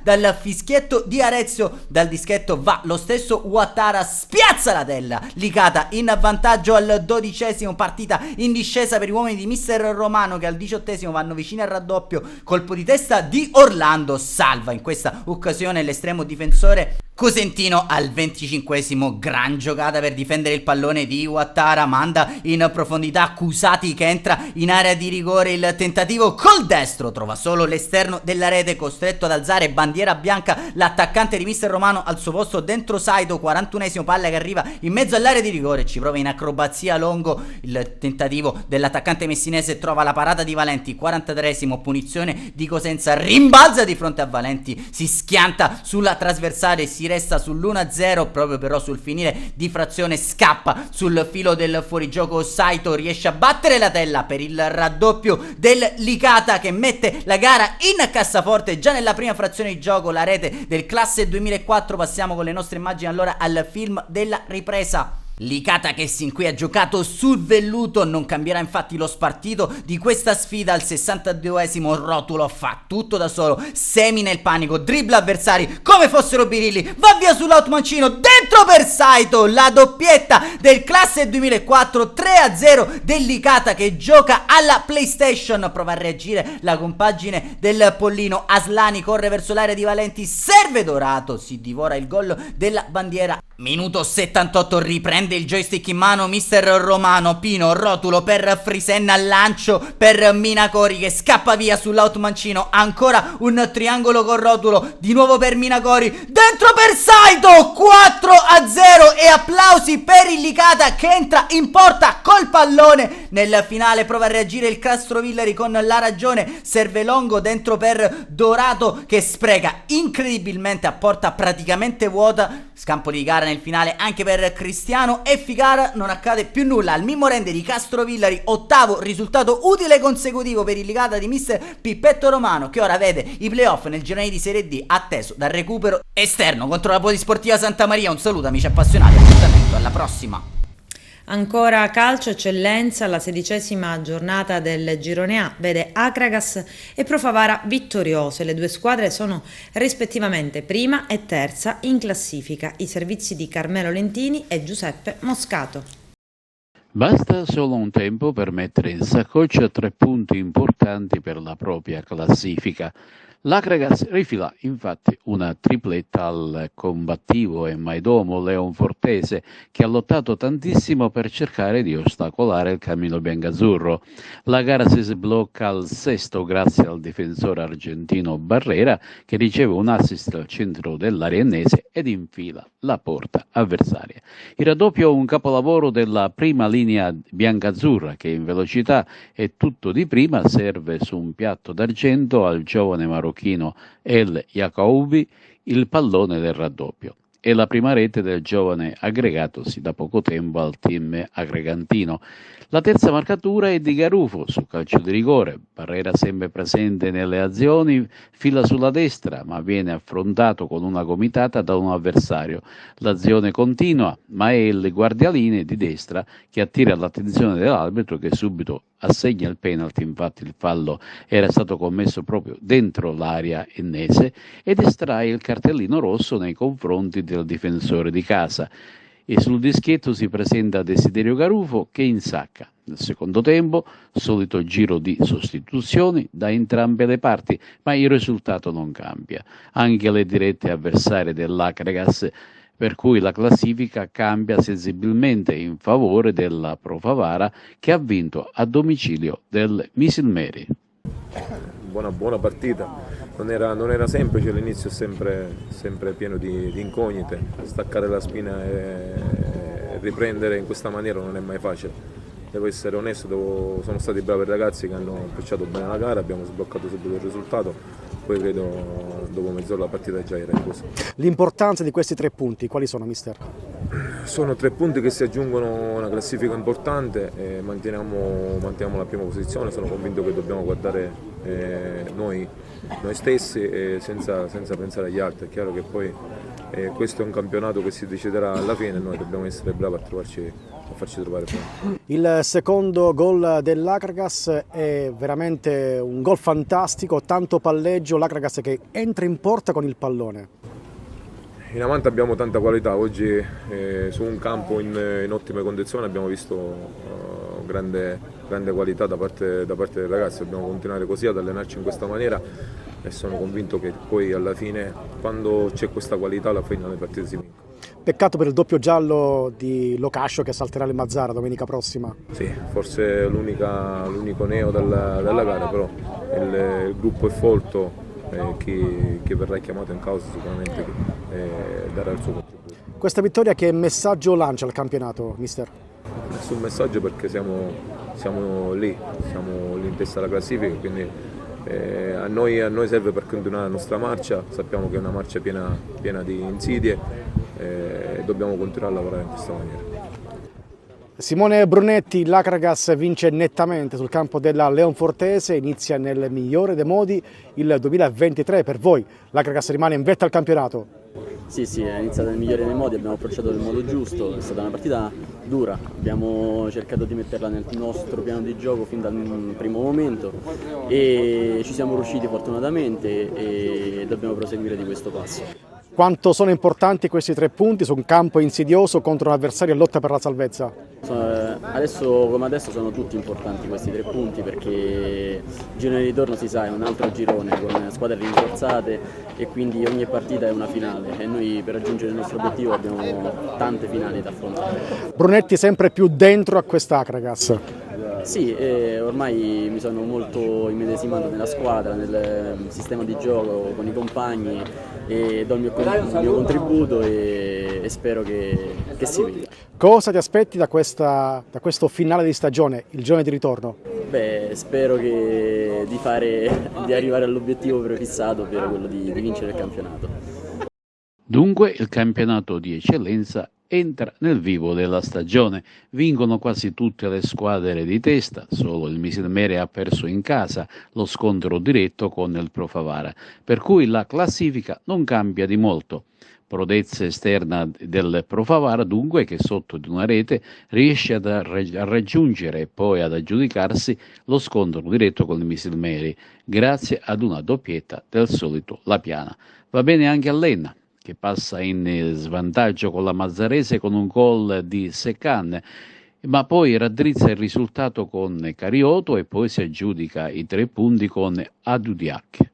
dal fischietto di Arezzo. Dal dischetto va lo stesso Ouattara, spiazza la tella, Licata in vantaggio al 12esimo, partita in discesa per gli uomini di mister Romano che al 18esimo vanno vicini al raddoppio, colpo di testa di Orlando, salva in questa occasione l'estremo difensore Cosentino. Al 25esimo, gran giocata per difendere il pallone di Ouattara, manda in profondità Cusati che entra in area di rigore, il tentativo col destro trova solo l'esterno della rete, costretto ad alzare bandiera bianca l'attaccante di mister Romano al suo posto dentro Saito. 41esimo, palla che arriva in mezzo all'area di rigore, ci prova in acrobazia Longo, il tentativo dell'attaccante messinese trova la parata di Valenti. 43esimo, punizione di Cosenza, rimbalza di fronte a Valenti, si schianta sulla trasversale, si resta sull'1-0, proprio però sul finire di frazione scappa sul filo del fuorigioco Saito, riesce a battere la tella per il raddoppio del Licata che mette la gara in cassaforte già nella prima frazione di gioco, la rete del classe 2004. Passiamo con le nostre immagini allora al film della ripresa. Licata che sin qui ha giocato sul velluto, non cambierà infatti lo spartito di questa sfida. Al 62esimo Rotulo fa tutto da solo, semina il panico, dribbla avversari come fossero birilli, va via sull'automancino, dentro per Saito, la doppietta del classe 2004, 3-0 del Licata che gioca alla PlayStation. Prova a reagire la compagine del Pollino, Aslani corre verso l'area di Valenti, serve Dorato, si divora il gol della bandiera. Minuto 78, riprende il joystick in mano mister Romano. Pino, rotulo per Frisenna, lancio per Minacori che scappa via sull'out mancino. Ancora un triangolo con rotulo, di nuovo per Minacori, dentro per Saito, 4-0 e applausi per il Licata che entra in porta col pallone. Nel finale prova a reagire il Castrovillari con la ragione, serve Longo dentro per Dorato che spreca incredibilmente a porta praticamente vuota. Scampo di gara nel finale anche per Cristiano e Ficara, non accade più nulla al Mimmo Rende di Castrovillari, ottavo risultato utile consecutivo per il Licata di mister Pippetto Romano che ora vede i playoff nel girone di Serie D atteso dal recupero esterno contro la Polisportiva Santa Maria. Un saluto amici appassionati, appuntamento alla prossima. Ancora calcio eccellenza, la 16ª giornata del Girone A vede Akragas e Pro Favara vittoriose. Le due squadre sono rispettivamente prima e terza in classifica. I servizi di Carmelo Lentini e Giuseppe Moscato. Basta solo un tempo per mettere in saccoccia 3 punti importanti per la propria classifica. L'Akragas rifila infatti una tripletta al combattivo e maidomo leonfortese che ha lottato tantissimo per cercare di ostacolare il cammino biancazzurro. La gara si sblocca al sesto grazie al difensore argentino Barrera che riceve un assist al centro dell'area ennese ed infila la porta avversaria. Il raddoppio è un capolavoro della prima linea biancazzurra che in velocità e tutto di prima serve su un piatto d'argento al giovane marocchino El Yacoubi il pallone del raddoppio. È la prima rete del giovane aggregatosi da poco tempo al team aggregantino. La terza marcatura è di Garufo su calcio di rigore. Barrera sempre presente nelle azioni, fila sulla destra ma viene affrontato con una gomitata da un avversario. L'azione continua ma è il guardialine di destra che attira l'attenzione dell'arbitro che subito assegna il penalty. Infatti il fallo era stato commesso proprio dentro l'area ennese ed estrae il cartellino rosso nei confronti del difensore di casa. E sul dischetto si presenta Desiderio Garufo che insacca. Nel secondo tempo, solito giro di sostituzioni da entrambe le parti, ma il risultato non cambia. Anche le dirette avversarie dell'Akragas, per cui la classifica cambia sensibilmente in favore della Pro Favara che ha vinto a domicilio del Misilmeri. Buona partita. Non era semplice, l'inizio è sempre pieno di incognite, staccare la spina e riprendere in questa maniera non è mai facile. Devo essere onesto, sono stati bravi i ragazzi che hanno approcciato bene la gara, abbiamo sbloccato subito il risultato, poi credo dopo mezz'ora la partita già era in corso. L'importanza di questi 3 punti, quali sono mister? Sono 3 punti che si aggiungono a una classifica importante e manteniamo la prima posizione. Sono convinto che dobbiamo guardare noi stessi senza pensare agli altri. È chiaro che poi questo è un campionato che si deciderà alla fine e noi dobbiamo essere bravi a farci trovare pronti. Il secondo gol dell'Akragas è veramente un gol fantastico, tanto palleggio, l'Akragas che entra in porta con il pallone. In avanti abbiamo tanta qualità, oggi su un campo in ottime condizioni abbiamo visto grande qualità da parte dei ragazzi, dobbiamo continuare così ad allenarci in questa maniera e sono convinto che poi alla fine quando c'è questa qualità alla fine le partite si vincono. Peccato per il doppio giallo di Locascio che salterà il Mazzara domenica prossima. Sì, forse è l'unico neo della gara, però il gruppo è folto. Chi verrà chiamato in causa sicuramente darà il suo contributo. Questa vittoria che messaggio lancia al campionato, mister? Nessun messaggio perché siamo lì in testa alla classifica, quindi a noi serve per continuare la nostra marcia, sappiamo che è una marcia piena di insidie e dobbiamo continuare a lavorare in questa maniera. Simone Brunetti, l'Akragas vince nettamente sul campo della Leonfortese, inizia nel migliore dei modi il 2023 per voi. L'Akragas rimane in vetta al campionato. Sì, è iniziato nel migliore dei modi, abbiamo approcciato nel modo giusto, è stata una partita dura, abbiamo cercato di metterla nel nostro piano di gioco fin dal primo momento e ci siamo riusciti fortunatamente e dobbiamo proseguire di questo passo. Quanto sono importanti questi 3 punti su un campo insidioso contro un avversario in lotta per la salvezza? Adesso come adesso sono tutti importanti questi 3 punti, perché il girone di ritorno, si sa, è un altro girone con squadre rinforzate e quindi ogni partita è una finale e noi per raggiungere il nostro obiettivo abbiamo tante finali da affrontare. Brunetti sempre più dentro a quest'Akragas. Sì, ormai mi sono molto immedesimato nella squadra, nel sistema di gioco con i compagni e do il mio contributo e spero che si veda. Cosa ti aspetti da questo finale di stagione, il girone di ritorno? Beh, spero di arrivare all'obiettivo prefissato, ovvero quello di vincere il campionato. Dunque il campionato di eccellenza entra nel vivo della stagione, vincono quasi tutte le squadre di testa, solo il Misilmere ha perso in casa lo scontro diretto con il Pro Favara, per cui la classifica non cambia di molto. Prodezza esterna del Pro Favara dunque, che sotto di una rete riesce a raggiungere e poi ad aggiudicarsi lo scontro diretto con il Misilmere, grazie ad una doppietta del solito La Piana. Va bene anche a Lenna, che passa in svantaggio con la Mazzarese con un gol di Seccan, ma poi raddrizza il risultato con Carioto e poi si aggiudica i 3 punti con Adudiac.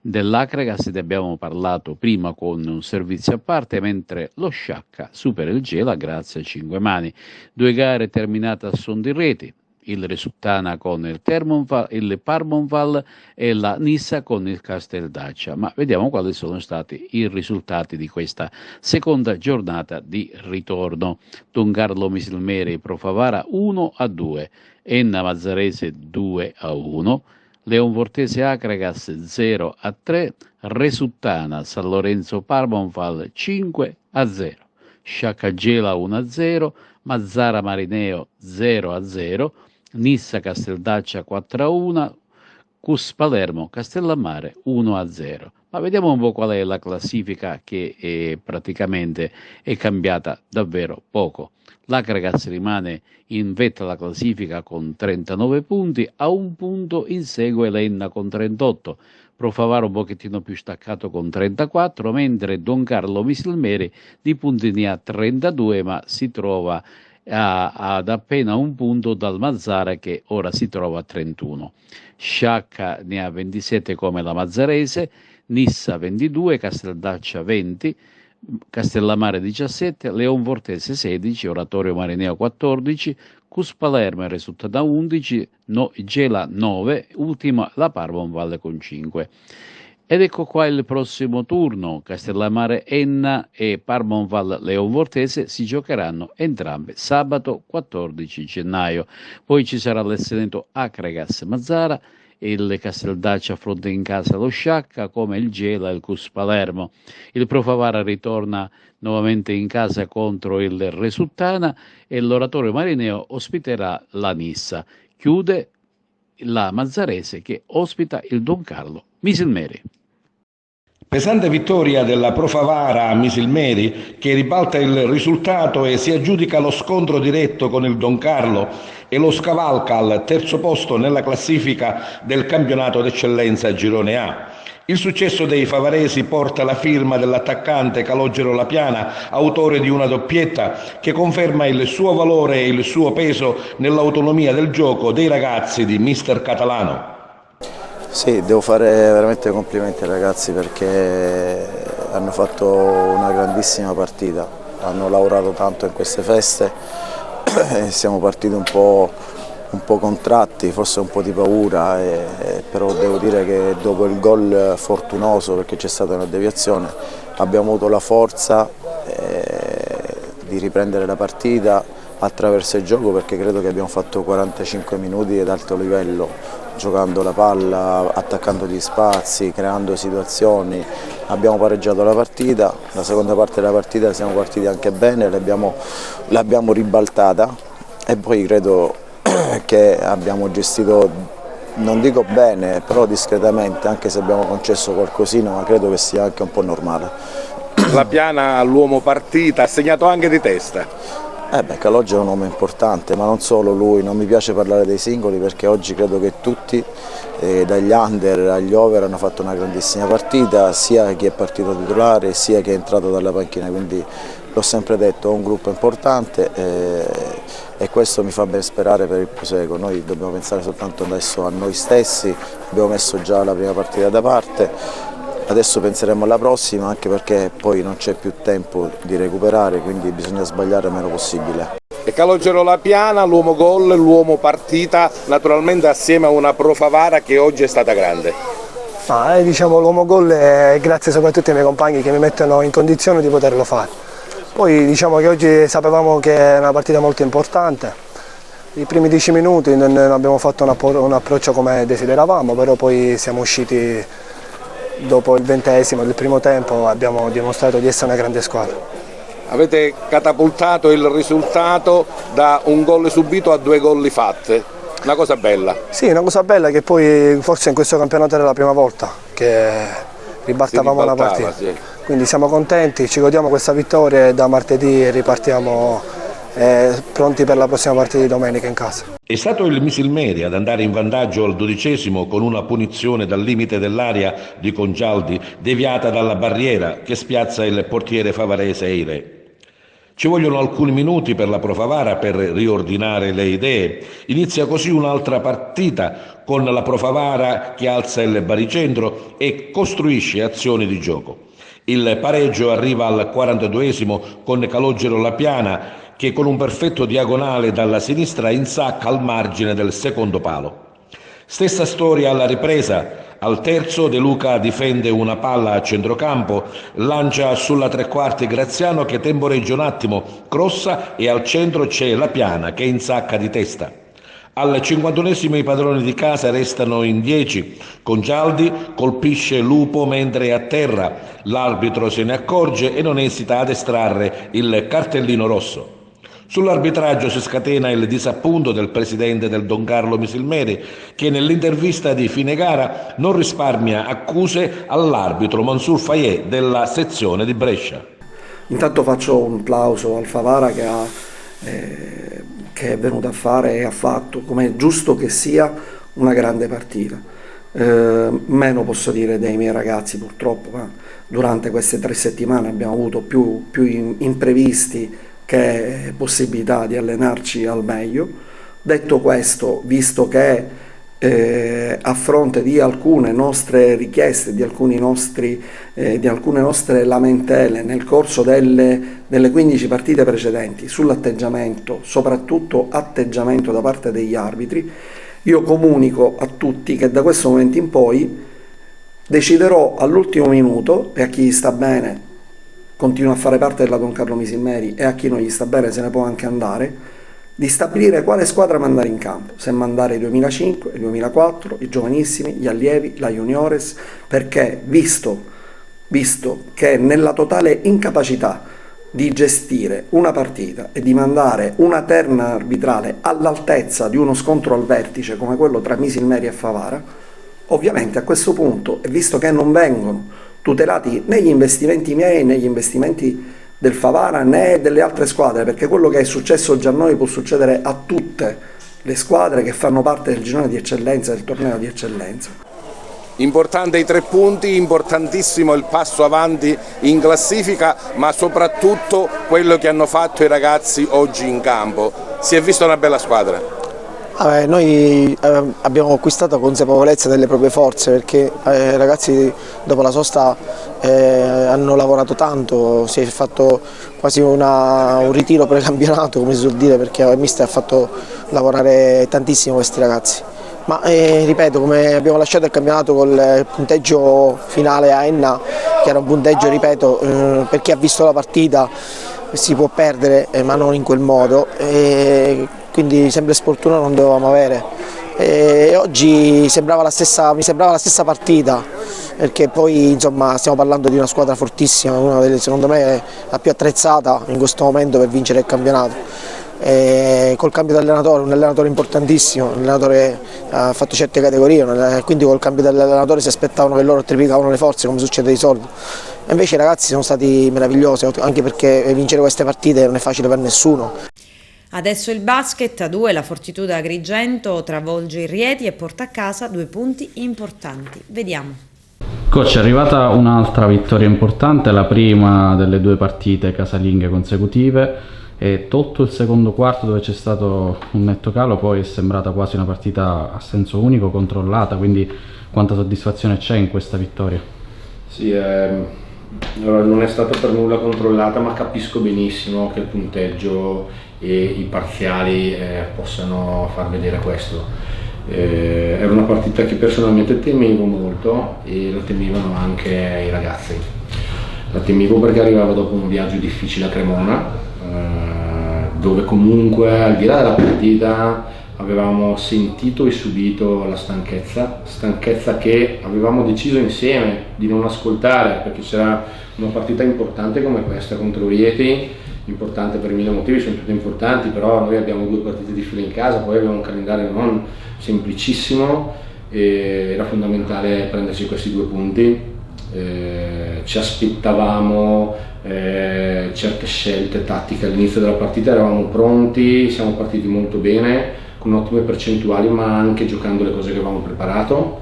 Dell'Akragas ne abbiamo parlato prima con un servizio a parte, mentre lo Sciacca supera il Gela grazie a 5 mani. 2 gare terminate a son di reti, il Resultana con il Parmonval e la Nissa con il Casteldaccia. Ma vediamo quali sono stati i risultati di questa seconda giornata di ritorno. Doncarlo Misilmere Pro Favara 1-2, Enna Mazzarese 2-1, Leonfortese Akragas 0-3, Resultana San Lorenzo Parmonval 5-0, Sciacca Gela 1-0, Mazzara Marineo 0-0, Nissa Casteldaccia 4-1, Cus Palermo Castellammare 1-0. Ma vediamo un po' qual è la classifica, che praticamente è cambiata davvero poco. L'Akragas rimane in vetta alla classifica con 39 punti, a 1 punto insegue l'Enna con 38, Pro Favara un pochettino più staccato con 34, mentre Doncarlo Misilmere di punti ne ha 32, ma si trova ad appena 1 punto dal Mazzara, che ora si trova a 31. Sciacca ne ha 27 come la Mazzarese, Nissa 22, Casteldaccia 20, Castellammare 17, Leonfortese 16, Oratorio Marineo 14, Cus Palermo risulta da 11, Gela 9, ultima la Parmonval con 5. Ed ecco qua il prossimo turno, Castellammare Enna e Parmonval Leonfortese si giocheranno entrambe sabato 14 gennaio. Poi ci sarà l'Esseneto Akragas Mazzara, il Casteldaccia affronta in casa lo Sciacca, come il Gela e il Cus Palermo. Il Pro Favara ritorna nuovamente in casa contro il Resultana e l'Oratorio Marineo ospiterà la Nissa. Chiude la Mazzarese, che ospita il Doncarlo Misilmere. Pesante vittoria della Pro Favara a Misilmeri, che ribalta il risultato e si aggiudica lo scontro diretto con il Doncarlo e lo scavalca al 3° posto nella classifica del campionato d'eccellenza Girone A. Il successo dei favaresi porta la firma dell'attaccante Calogero La Piana, autore di una doppietta che conferma il suo valore e il suo peso nell'autonomia del gioco dei ragazzi di Mister Catalano. Sì, devo fare veramente complimenti ai ragazzi, perché hanno fatto una grandissima partita, hanno lavorato tanto in queste feste e siamo partiti un po' contratti, forse un po' di paura, però devo dire che dopo il gol fortunoso, perché c'è stata una deviazione, abbiamo avuto la forza di riprendere la partita attraverso il gioco, perché credo che abbiamo fatto 45 minuti ad alto livello, giocando la palla, attaccando gli spazi, creando situazioni. Abbiamo pareggiato la partita, la seconda parte della partita siamo partiti anche bene, l'abbiamo ribaltata e poi credo che abbiamo gestito, non dico bene, però discretamente, anche se abbiamo concesso qualcosina, ma credo che sia anche un po' normale. La Piana, l'uomo partita, ha segnato anche di testa. Calogero è un uomo importante, ma non solo lui, non mi piace parlare dei singoli perché oggi credo che tutti, dagli under agli over, hanno fatto una grandissima partita, sia chi è partito titolare sia chi è entrato dalla panchina, quindi l'ho sempre detto, è un gruppo importante e questo mi fa ben sperare per il proseguo. Noi dobbiamo pensare soltanto adesso a noi stessi, abbiamo messo già la prima partita da parte, adesso penseremo alla prossima anche perché poi non c'è più tempo di recuperare, quindi bisogna sbagliare il meno possibile. E Calogero Lapiana, l'uomo gol, l'uomo partita, naturalmente assieme a una Pro Favara che oggi è stata grande. Diciamo l'uomo gol è grazie soprattutto ai miei compagni che mi mettono in condizione di poterlo fare. Poi diciamo che oggi sapevamo che è una partita molto importante. I primi 10 minuti non abbiamo fatto un approccio come desideravamo, però poi siamo usciti dopo il 20° del primo tempo, abbiamo dimostrato di essere una grande squadra. Avete catapultato il risultato da un gol subito a 2 gol fatti, una cosa bella. Sì, una cosa bella che poi forse in questo campionato era la prima volta che ribaltavamo una partita. Sì. Quindi siamo contenti, ci godiamo questa vittoria e da martedì ripartiamo pronti per la prossima partita di domenica in casa. È stato il Misilmeri ad andare in vantaggio al 12° con una punizione dal limite dell'area di Congialdi deviata dalla barriera che spiazza il portiere favarese Eire. Ci vogliono alcuni minuti per la Pro Favara per riordinare le idee. Inizia così un'altra partita con la Pro Favara che alza il baricentro e costruisce azioni di gioco. Il pareggio arriva al 42° con Calogero Lapiana che con un perfetto diagonale dalla sinistra insacca al margine del secondo palo. Stessa storia alla ripresa. Al terzo De Luca difende una palla a centrocampo, lancia sulla tre quarti Graziano che temporeggia un attimo, crossa e al centro c'è Lapiana che insacca di testa. Al 51° i padroni di casa restano in 10. Congialdi colpisce Lupo mentre è a terra. L'arbitro se ne accorge e non esita ad estrarre il cartellino rosso. Sull'arbitraggio si scatena il disappunto del presidente del Don Carlo Misilmeri che nell'intervista di fine gara non risparmia accuse all'arbitro Mansur Fayet della sezione di Brescia. Intanto faccio un plauso al Favara che è venuto a fare e ha fatto, come è giusto che sia, una grande partita. Meno posso dire dei miei ragazzi purtroppo, ma durante queste 3 settimane abbiamo avuto più imprevisti che possibilità di allenarci al meglio. Detto questo, visto che a fronte di alcune nostre richieste, di alcune nostre lamentele nel corso delle 15 partite precedenti sull'atteggiamento, soprattutto atteggiamento da parte degli arbitri, io comunico a tutti che da questo momento in poi deciderò all'ultimo minuto, e a chi sta bene continua a fare parte della Don Carlo Misilmeri e a chi non gli sta bene se ne può anche andare, di stabilire quale squadra mandare in campo, se mandare i 2005, i 2004, i giovanissimi, gli allievi, la juniores, perché visto che nella totale incapacità di gestire una partita e di mandare una terna arbitrale all'altezza di uno scontro al vertice come quello tra Misilmeri e Favara, ovviamente a questo punto, e visto che non vengono tutelati né gli investimenti miei né gli investimenti del Favara né delle altre squadre, perché quello che è successo già a noi può succedere a tutte le squadre che fanno parte del girone di eccellenza, del torneo di eccellenza. Importante i 3 punti, importantissimo il passo avanti in classifica, ma soprattutto quello che hanno fatto i ragazzi oggi in campo. Si è vista una bella squadra. Noi abbiamo acquistato consapevolezza delle proprie forze perché i ragazzi dopo la sosta hanno lavorato tanto, si è fatto quasi un ritiro precampionato, come si suol dire, perché il mister ha fatto lavorare tantissimo questi ragazzi. Ma ripeto, come abbiamo lasciato il campionato col punteggio finale a Enna, che era un punteggio, ripeto, per chi ha visto la partita si può perdere, ma non in quel modo. Quindi sempre sfortuna non dovevamo avere. Oggi mi sembrava la stessa partita, perché poi insomma stiamo parlando di una squadra fortissima, una delle, secondo me la più attrezzata in questo momento per vincere il campionato. Col cambio di allenatore, un allenatore importantissimo, un allenatore ha fatto certe categorie, quindi col cambio dell'allenatore si aspettavano che loro triplicavano le forze come succede di solito. E invece i ragazzi sono stati meravigliosi, anche perché vincere queste partite non è facile per nessuno. Adesso il basket, a 2 la Fortitudo Agrigento travolge il Rieti e porta a casa 2 punti importanti. Vediamo. Coach, è arrivata un'altra vittoria importante, la prima delle 2 partite casalinghe consecutive, e tolto il secondo quarto dove c'è stato un netto calo, poi è sembrata quasi una partita a senso unico, controllata, quindi quanta soddisfazione c'è in questa vittoria? Sì, allora, non è stata per nulla controllata, ma capisco benissimo che il punteggio e i parziali possano far vedere questo. Era una partita che personalmente temevo molto e la temevano anche i ragazzi. La temevo perché arrivava dopo un viaggio difficile a Cremona, dove comunque al di là della partita avevamo sentito e subito la stanchezza che avevamo deciso insieme di non ascoltare, perché c'era una partita importante come questa contro Rieti, importante per 1000 motivi, sono tutte importanti, però noi abbiamo 2 partite di fila in casa, poi abbiamo un calendario non semplicissimo e era fondamentale prenderci questi 2 punti. Ci aspettavamo certe scelte tattiche all'inizio della partita, eravamo pronti, siamo partiti molto bene, con ottime percentuali, ma anche giocando le cose che avevamo preparato.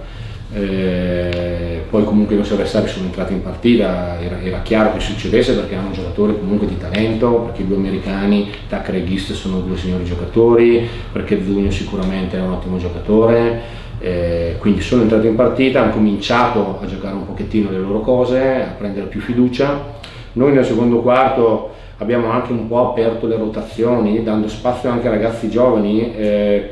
Poi comunque i nostri avversari sono entrati in partita, era chiaro che succedesse perché erano giocatori comunque di talento, perché i 2 americani, Tucker e Gist, sono 2 signori giocatori, perché Zugno sicuramente è un ottimo giocatore, quindi sono entrati in partita, hanno cominciato a giocare un pochettino le loro cose, a prendere più fiducia. Noi nel secondo quarto abbiamo anche un po' aperto le rotazioni, dando spazio anche ai ragazzi giovani,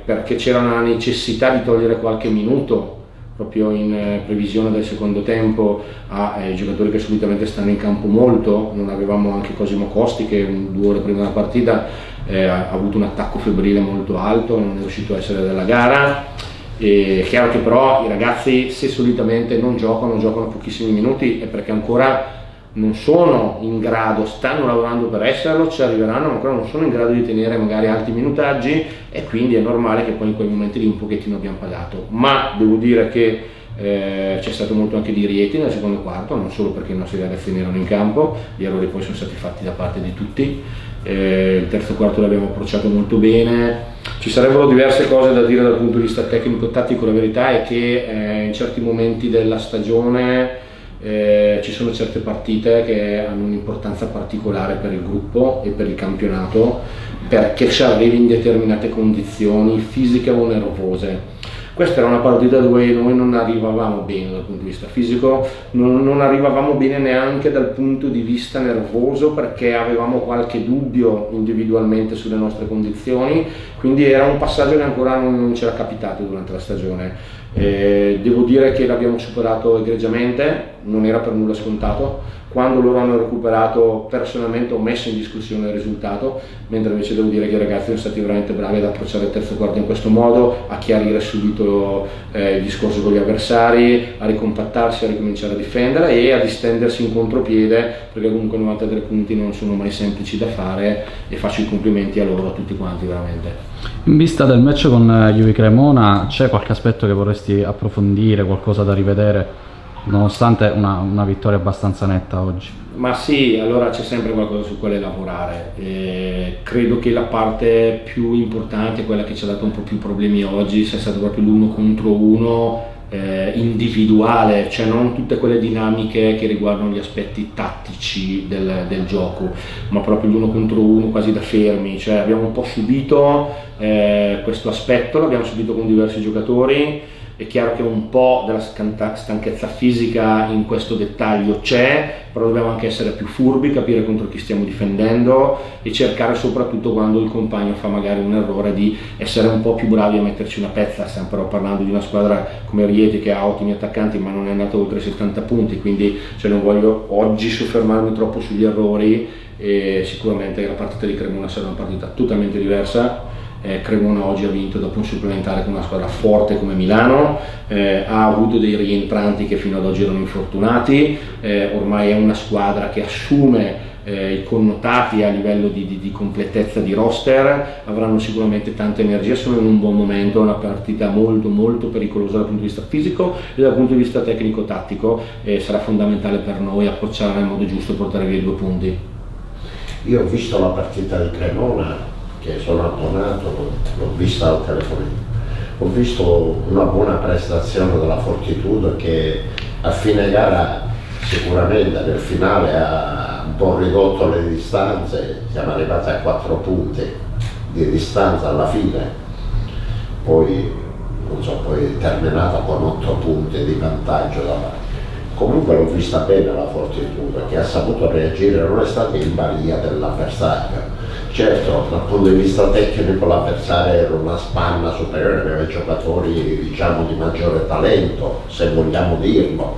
perché c'era una necessità di togliere qualche minuto proprio in previsione del secondo tempo ai giocatori che solitamente stanno in campo molto. Non avevamo anche Cosimo Costi che 2 ore prima della partita ha avuto un attacco febbrile molto alto, non è riuscito a essere della gara. È chiaro che però i ragazzi, se solitamente non giocano pochissimi minuti, è perché ancora non sono in grado, stanno lavorando per esserlo, ci arriveranno, ma ancora non sono in grado di tenere magari alti minutaggi, e quindi è normale che poi in quei momenti lì un pochettino abbiamo pagato. Ma devo dire che c'è stato molto anche di Rieti nel secondo quarto, non solo perché i nostri ragazzini erano in campo, gli errori poi sono stati fatti da parte di tutti. Il terzo quarto l'abbiamo approcciato molto bene, ci sarebbero diverse cose da dire dal punto di vista tecnico-tattico. La verità è che in certi momenti della stagione ci sono certe partite che hanno un'importanza particolare per il gruppo e per il campionato, perché ci arrivi in determinate condizioni fisiche o nervose. Questa era una partita dove noi non arrivavamo bene dal punto di vista fisico, non arrivavamo bene neanche dal punto di vista nervoso, perché avevamo qualche dubbio individualmente sulle nostre condizioni, quindi era un passaggio che ancora non c'era capitato durante la stagione. Devo dire che l'abbiamo superato egregiamente, non era per nulla scontato. Quando loro hanno recuperato, personalmente ho messo in discussione il risultato, mentre invece devo dire che i ragazzi sono stati veramente bravi ad approcciare il terzo quarto in questo modo, a chiarire subito il discorso con gli avversari, a ricompattarsi, a ricominciare a difendere e a distendersi in contropiede, perché comunque 93 punti non sono mai semplici da fare, e faccio i complimenti a loro, a tutti quanti veramente. In vista del match con Juve Cremona, c'è qualche aspetto che vorresti approfondire, qualcosa da rivedere, nonostante una vittoria abbastanza netta oggi? Ma sì, allora c'è sempre qualcosa su quale lavorare. Credo che la parte più importante, quella che ci ha dato un po' più problemi oggi, sia stato proprio l'1 contro 1 individuale, cioè non tutte quelle dinamiche che riguardano gli aspetti tattici del gioco, ma proprio l'1 contro 1 quasi da fermi. Cioè abbiamo un po' subito questo aspetto, l'abbiamo subito con diversi giocatori. È chiaro che un po' della stanchezza fisica in questo dettaglio c'è, però dobbiamo anche essere più furbi, capire contro chi stiamo difendendo e cercare, soprattutto quando il compagno fa magari un errore, di essere un po' più bravi a metterci una pezza. Stiamo però parlando di una squadra come Rieti che ha ottimi attaccanti, ma non è andata oltre i 70 punti, quindi non voglio oggi soffermarmi troppo sugli errori. E sicuramente la partita di Cremona sarà una partita totalmente diversa. Cremona oggi ha vinto dopo un supplementare con una squadra forte come Milano, ha avuto dei rientranti che fino ad oggi erano infortunati, ormai è una squadra che assume i connotati a livello di completezza di roster, avranno sicuramente tanta energia, sono in un buon momento, una partita molto molto pericolosa dal punto di vista fisico e dal punto di vista tecnico-tattico, e sarà fondamentale per noi approcciarla nel modo giusto e portare via i 2 punti. Io ho visto la partita di Cremona che sono abbonato, l'ho vista al telefonino. Ho visto una buona prestazione della Fortitudo che a fine gara sicuramente nel finale ha un po' ridotto le distanze, siamo arrivati a 4 punti di distanza alla fine, poi non so, poi è terminata con 8 punti di vantaggio davanti. Comunque l'ho vista bene la Fortitudo, che ha saputo reagire, non è stata in balia dell'avversario. Certo, dal punto di vista tecnico l'avversario era una spanna superiore, aveva giocatori diciamo di maggiore talento, se vogliamo dirlo,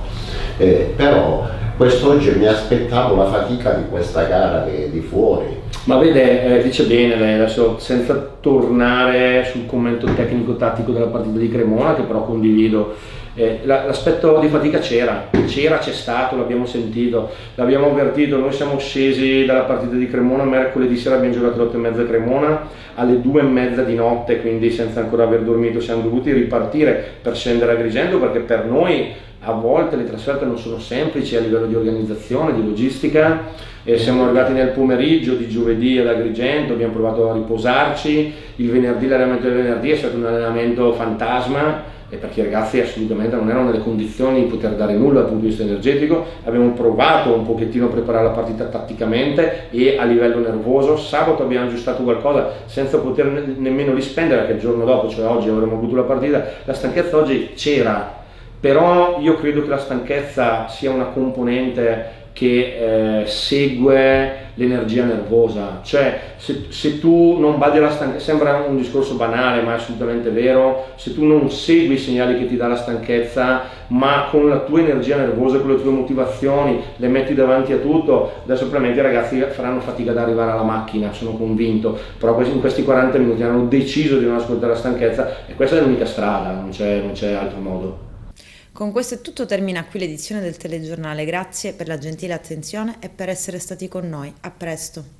però quest'oggi mi aspettavo la fatica di questa gara di fuori. Ma vede, dice bene lei, adesso senza tornare sul commento tecnico-tattico della partita di Cremona, che però condivido. L'aspetto di fatica c'è stato, l'abbiamo sentito, l'abbiamo avvertito. Noi siamo scesi dalla partita di Cremona mercoledì sera, abbiamo giocato alle 8:30 a Cremona, alle 2:30 di notte, quindi senza ancora aver dormito siamo dovuti ripartire per scendere a Agrigento, perché per noi a volte le trasferte non sono semplici a livello di organizzazione, di logistica. Siamo arrivati nel pomeriggio di giovedì ad Agrigento, abbiamo provato a riposarci, il venerdì, l'allenamento del venerdì è stato un allenamento fantasma, e perché i ragazzi assolutamente non erano nelle condizioni di poter dare nulla dal punto di vista energetico. Abbiamo provato un pochettino a preparare la partita tatticamente e a livello nervoso. Sabato abbiamo aggiustato qualcosa senza poter nemmeno rispendere, che il giorno dopo, cioè oggi, avremmo avuto la partita. La stanchezza oggi c'era, però io credo che la stanchezza sia una componente che segue l'energia nervosa, cioè se tu non badi alla stanchezza, sembra un discorso banale ma è assolutamente vero, se tu non segui i segnali che ti dà la stanchezza, ma con la tua energia nervosa, con le tue motivazioni le metti davanti a tutto, adesso probabilmente i ragazzi faranno fatica ad arrivare alla macchina, sono convinto, però in questi 40 minuti hanno deciso di non ascoltare la stanchezza e questa è l'unica strada, non c'è altro modo. Con questo è tutto, termina qui l'edizione del telegiornale. Grazie per la gentile attenzione e per essere stati con noi. A presto.